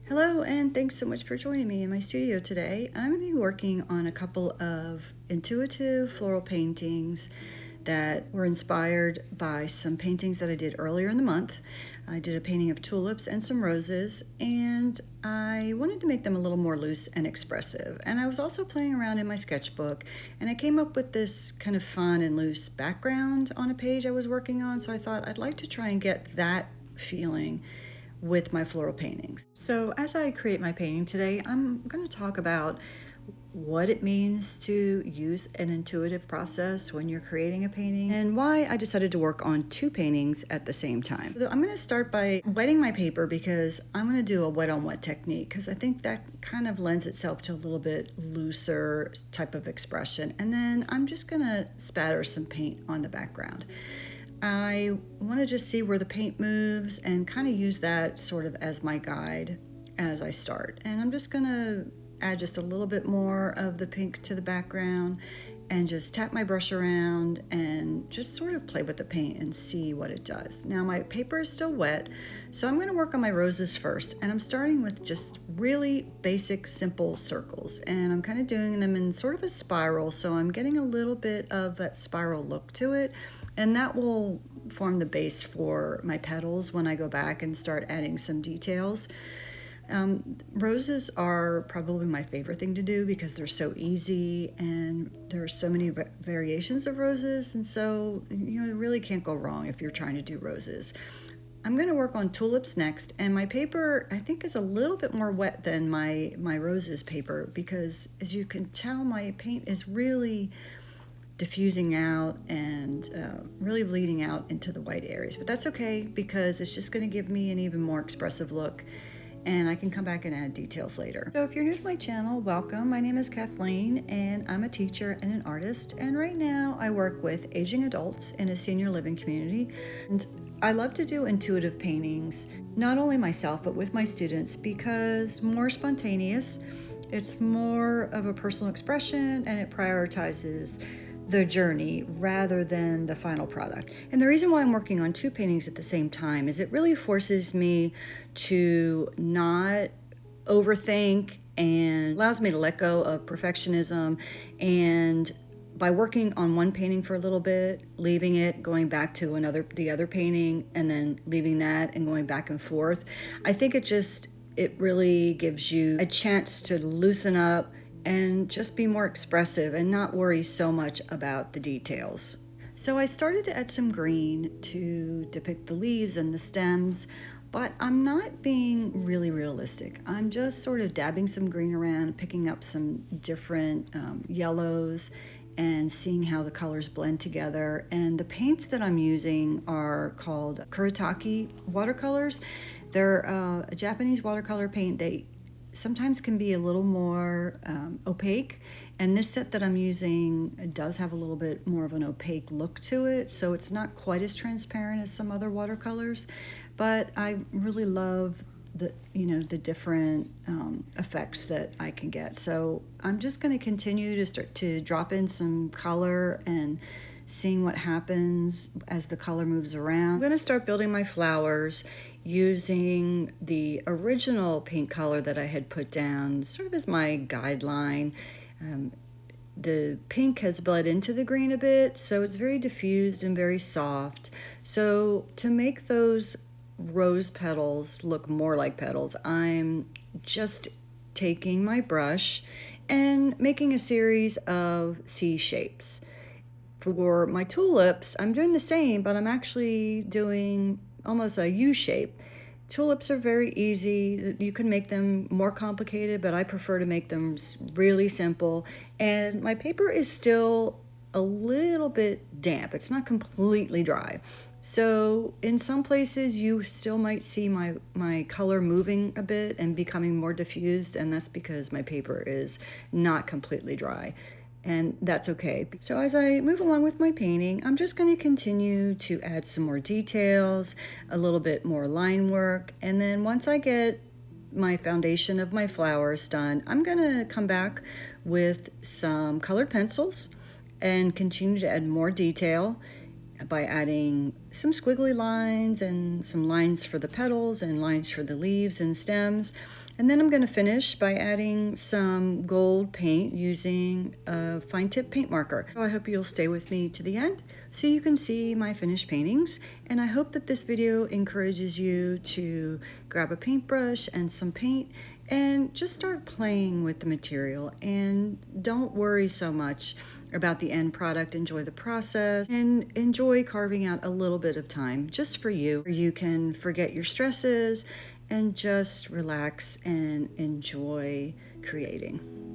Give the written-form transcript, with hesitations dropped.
Hello, and thanks so much for joining me in my studio today. I'm going to be working on a couple of intuitive floral paintings that were inspired by some paintings that I did earlier in the month. I did a painting of tulips and some roses, and I wanted to make them a little more loose and expressive. And I was also playing around in my sketchbook, and I came up with this kind of fun and loose background on a page I was working on, so I thought I'd like to try and get that feeling with my floral paintings. So as I create my painting today, I'm going to talk about what it means to use an intuitive process when you're creating a painting and why I decided to work on two paintings at the same time. So I'm going to start by wetting my paper because I'm going to do a wet on wet technique because I think that kind of lends itself to a little bit looser type of expression. And then I'm just going to spatter some paint on the background. I want to just see where the paint moves and kind of use that sort of as my guide as I start. And I'm just going to add just a little bit more of the pink to the background and just tap my brush around and just sort of play with the paint and see what it does. Now my paper is still wet, so I'm going to work on my roses first, and I'm starting with just really basic simple circles, and I'm kind of doing them in sort of a spiral, so I'm getting a little bit of that spiral look to it, and that will form the base for my petals when I go back and start adding some details. Roses are probably my favorite thing to do because they're so easy and there are so many variations of roses, and so you really can't go wrong if you're trying to do roses. I'm going to work on tulips next, and my paper I think is a little bit more wet than my roses paper because, as you can tell, my paint is really diffusing out and really bleeding out into the white areas, but that's okay because it's just going to give me an even more expressive look, and I can come back and add details later. So if you're new to my channel, welcome. My name is Kathleen, and I'm a teacher and an artist, and right now I work with aging adults in a senior living community, and I love to do intuitive paintings, not only myself but with my students, because more spontaneous, it's more of a personal expression, and it prioritizes the journey rather than the final product. And the reason why I'm working on two paintings at the same time is it really forces me to not overthink and allows me to let go of perfectionism. And by working on one painting for a little bit, leaving it, going back to the other painting, and then leaving that and going back and forth, I think it really gives you a chance to loosen up and just be more expressive and not worry so much about the details. So I started to add some green to depict the leaves and the stems, but I'm not being really realistic. I'm just sort of dabbing some green around, picking up some different yellows and seeing how the colors blend together. And the paints that I'm using are called Kuretake watercolors. They're a Japanese watercolor paint. They sometimes can be a little more opaque, and this set that I'm using does have a little bit more of an opaque look to it, so it's not quite as transparent as some other watercolors, but I really love the different effects that I can get. So I'm just going to continue to start to drop in some color and seeing what happens as the color moves around. I'm going to start building my flowers using the original paint color that I had put down sort of as my guideline. The pink has bled into the green a bit, so it's very diffused and very soft. So to make those rose petals look more like petals, I'm just taking my brush and making a series of C shapes. For my tulips, I'm doing the same, but I'm actually doing almost a U shape. Tulips are very easy. You can make them more complicated, but I prefer to make them really simple. And my paper is still a little bit damp. It's not completely dry. So in some places you still might see my color moving a bit and becoming more diffused, and that's because my paper is not completely dry. And that's okay. So as I move along with my painting, I'm just going to continue to add some more details, a little bit more line work, and then once I get my foundation of my flowers done, I'm going to come back with some colored pencils and continue to add more detail by adding some squiggly lines and some lines for the petals and lines for the leaves and stems. And then I'm going to finish by adding some gold paint using a fine tip paint marker. So I hope you'll stay with me to the end so you can see my finished paintings. And I hope that this video encourages you to grab a paintbrush and some paint and just start playing with the material, and don't worry so much about the end product. Enjoy the process and enjoy carving out a little bit of time just for you, where you can forget your stresses and just relax and enjoy creating.